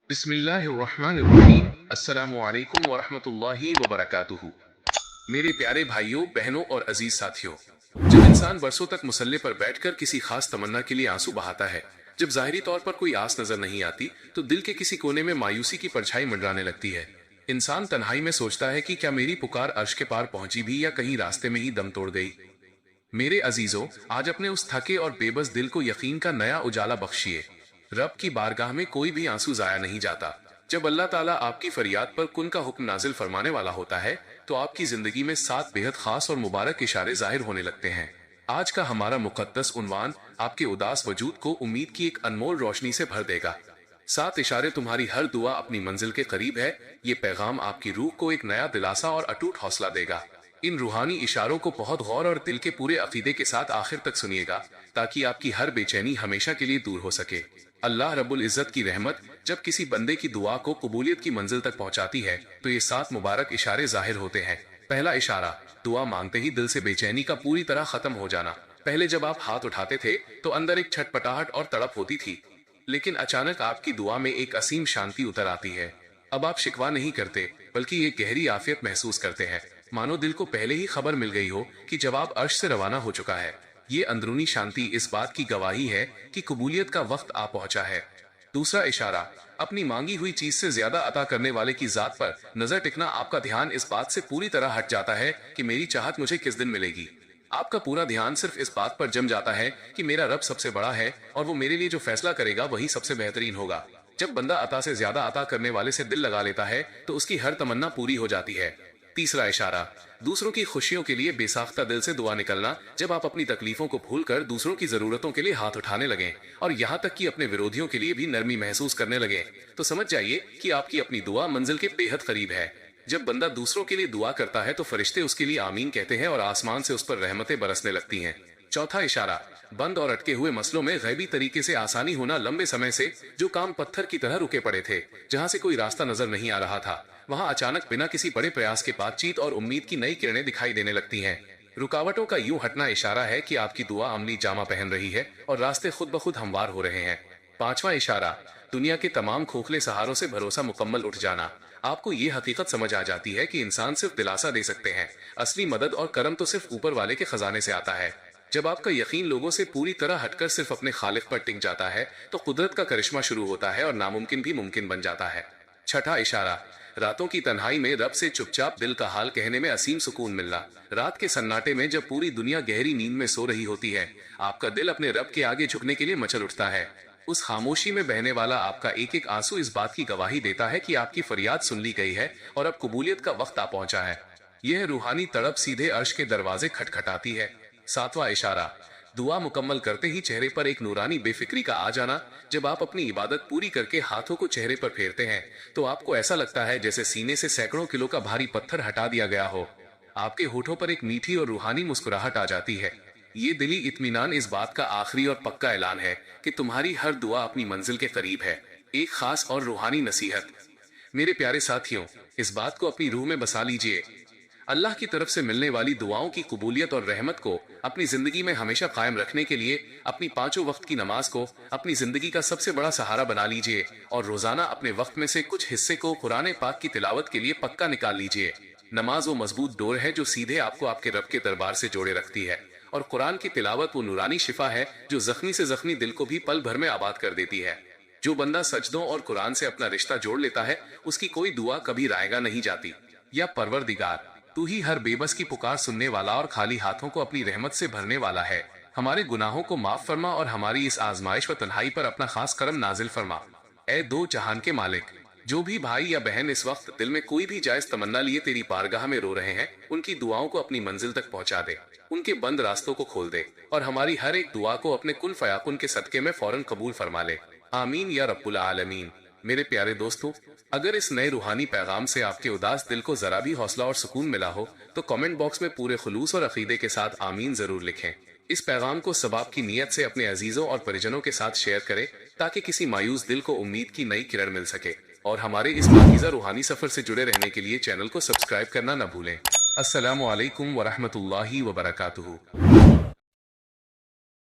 बिस्मिल्लाहिर्रहमानिर्रहीम। अस्सलामु अलैकुम वरहमतुल्लाहि वबरकातुहू। मेरे प्यारे भाइयों, बहनों और अजीज साथियों, जब इंसान बरसों तक मुसल्ले पर बैठकर किसी खास तमन्ना के लिए आंसू बहाता है, जब जाहिरी तौर पर कोई आस नजर नहीं आती, तो दिल के किसी कोने में मायूसी की परछाई मंडराने लगती है। इंसान तन्हाई में सोचता है कि क्या मेरी पुकार अर्श के पार पहुंची भी, या कहीं रास्ते में ही दम तोड़ गई। मेरे अजीजों, आज अपने उस थके और बेबस दिल को यकीन का नया उजाला बख्शिए। रब की बारगाह में कोई भी आंसू जाया नहीं जाता। जब अल्लाह ताला आपकी फरियाद पर कुन का हुक्म नाजिल फरमाने वाला होता है, तो आपकी जिंदगी में 7 बेहद खास और मुबारक इशारे जाहिर होने लगते हैं। आज का हमारा मुकद्दस उन्वान आपके उदास वजूद को उम्मीद की एक अनमोल रोशनी से भर देगा। 7 इशारे तुम्हारी हर दुआ अपनी मंजिल के करीब है। ये पैगाम आपकी रूह को एक नया दिलासा और अटूट हौसला देगा। इन रूहानी इशारों को बहुत गौर और दिल के पूरे अकीदे के साथ आखिर तक सुनिएगा, ताकि आपकी हर बेचैनी हमेशा के लिए दूर हो सके। अल्लाह रब्बुल इज्जत की रहमत जब किसी बंदे की दुआ को कबूलियत की मंजिल तक पहुंचाती है, तो ये 7 मुबारक इशारे जाहिर होते हैं। पहला इशारा, दुआ मांगते ही दिल से बेचैनी का पूरी तरह खत्म हो जाना। पहले जब आप हाथ उठाते थे तो अंदर एक छटपटाहट और तड़प होती थी, लेकिन अचानक आपकी दुआ में एक असीम शांति उतर आती है। अब आप शिकवा नहीं करते, बल्कि ये गहरी आफियत महसूस करते हैं, मानो दिल को पहले ही खबर मिल गई हो कि जवाब अर्श से रवाना हो चुका है। ये अंदरूनी शांति इस बात की गवाही है कि कबूलियत का वक्त आ पहुंचा है। दूसरा इशारा, अपनी मांगी हुई चीज से ज्यादा अता करने वाले की जात पर नजर टिकना। आपका ध्यान इस बात से पूरी तरह हट जाता है कि मेरी चाहत मुझे किस दिन मिलेगी। आपका पूरा ध्यान सिर्फ इस बात पर जम जाता है कि मेरा रब सबसे बड़ा है और वो मेरे लिए जो फैसला करेगा वही सबसे बेहतरीन होगा। जब बंदा अता से ज्यादा अता करने वाले से दिल लगा लेता है, तो उसकी हर तमन्ना पूरी हो जाती है। तीसरा इशारा, दूसरों की खुशियों के लिए बेसाख्ता दिल से दुआ निकलना। जब आप अपनी तकलीफों को भूलकर दूसरों की जरूरतों के लिए हाथ उठाने लगे और यहाँ तक कि अपने विरोधियों के लिए भी नरमी महसूस करने लगे, तो समझ जाइए कि आपकी अपनी दुआ मंजिल के बेहद करीब है। जब बंदा दूसरों के लिए दुआ करता है, तो फरिश्ते उसके लिए आमीन कहते हैं और आसमान से उस पर रहमतें बरसने लगती हैं। चौथा इशारा, बंद और अटके हुए मसलों में गैबी तरीके से आसानी होना। लंबे समय से जो काम पत्थर की तरह रुके पड़े थे, जहां से कोई रास्ता नजर नहीं आ रहा था, वहां अचानक बिना किसी बड़े प्रयास के बातचीत और उम्मीद की नई किरणें दिखाई देने लगती हैं। रुकावटों का यूं हटना इशारा है कि आपकी दुआ अमली जामा पहन रही है और रास्ते खुद ब खुद हमवार हो रहे हैं। पांचवा इशारा, दुनिया के तमाम खोखले सहारों से भरोसा मुकम्मल उठ जाना। आपको ये हकीकत समझ आ जाती है कि इंसान सिर्फ दिलासा दे सकते हैं, असली मदद और करम तो सिर्फ ऊपर वाले के खजाने से आता है। जब आपका यकीन लोगों से पूरी तरह हटकर सिर्फ अपने खालिक पर टिक जाता है, तो कुदरत का करिश्मा शुरू होता है और नामुमकिन भी मुमकिन बन जाता है। छठा इशारा, रातों की तन्हाई में रब से चुपचाप दिल का हाल कहने में असीम सुकून मिलना। रात के सन्नाटे में जब पूरी दुनिया गहरी नींद में सो रही होती है, आपका दिल अपने रब के आगे झुकने के लिए मचल उठता है। उस खामोशी में बहने वाला आपका एक एक आंसू इस बात की गवाही देता है कि आपकी फरियाद सुन ली गई है और अब कबूलियत का वक्त आ पहुंचा है। यह रूहानी तड़प सीधे अर्श के दरवाजे खटखटाती है। सातवां इशारा, दुआ मुकम्मल करते ही चेहरे पर एक नूरानी बेफिक्री का आ जाना। जब आप अपनी इबादत पूरी करके हाथों को चेहरे पर फेरते हैं, तो आपको ऐसा लगता है जैसे सीने से सैकड़ों किलो का भारी पत्थर हटा दिया गया हो। आपके होठों पर एक मीठी और रूहानी मुस्कुराहट आ जाती है। ये दिली इत्मीनान इस बात का आखिरी और पक्का ऐलान है कि तुम्हारी हर दुआ अपनी मंजिल के करीब है। एक खास और रूहानी नसीहत, मेरे प्यारे साथियों, इस बात को अपनी रूह में बसा लीजिए। अल्लाह की तरफ से मिलने वाली दुआओं की कबूलियत और रहमत को अपनी जिंदगी में हमेशा कायम रखने के लिए अपनी 5 वक्त की नमाज को अपनी जिंदगी का सबसे बड़ा सहारा बना लीजिए और रोजाना अपने वक्त में से कुछ हिस्से को कुरान पाक की तिलावत के लिए पक्का निकाल लीजिए। नमाज वो मजबूत डोर है जो सीधे आपको आपके रब के दरबार से जोड़े रखती है, और कुरान की तिलावत वो नूरानी शिफा है जो जख्मी से जख्मी दिल को भी पल भर में आबाद कर देती है। जो बंदा सजदों और कुरान से अपना रिश्ता जोड़ लेता है, उसकी कोई दुआ कभी रायगा नहीं जाती। या परवरदिगार, तू ही हर बेबस की पुकार सुनने वाला और खाली हाथों को अपनी रहमत से भरने वाला है। हमारे गुनाहों को माफ फरमा और हमारी इस आजमाइश व तन्हाई पर अपना खास करम नाजिल फरमा। ए दो जहान के मालिक, जो भी भाई या बहन इस वक्त दिल में कोई भी जायज तमन्ना लिए तेरी बारगाह में रो रहे हैं, उनकी दुआओं को अपनी मंजिल तक पहुंचा दे, उनके बंद रास्तों को खोल दे और हमारी हर एक दुआ को अपने कुन फयाकुन के सदके में फौरन कबूल फरमा ले। आमीन या रब्बुल आलमीन। मेरे प्यारे दोस्तों, अगर इस नए रूहानी पैगाम से आपके उदास दिल को जरा भी हौसला और सुकून मिला हो, तो कमेंट बॉक्स में पूरे खुलूस और अकीदे के साथ आमीन जरूर लिखें। इस पैगाम को सवाब की नीयत से अपने अजीजों और परिजनों के साथ शेयर करें, ताकि किसी मायूस दिल को उम्मीद की नई किरण मिल सके। और हमारे इस पाकीज़ा रूहानी सफर से जुड़े रहने के लिए चैनल को सब्सक्राइब करना न भूलें। अस्सलामु अलैकुम वरहमतुल्लाहि वबरकातुहू।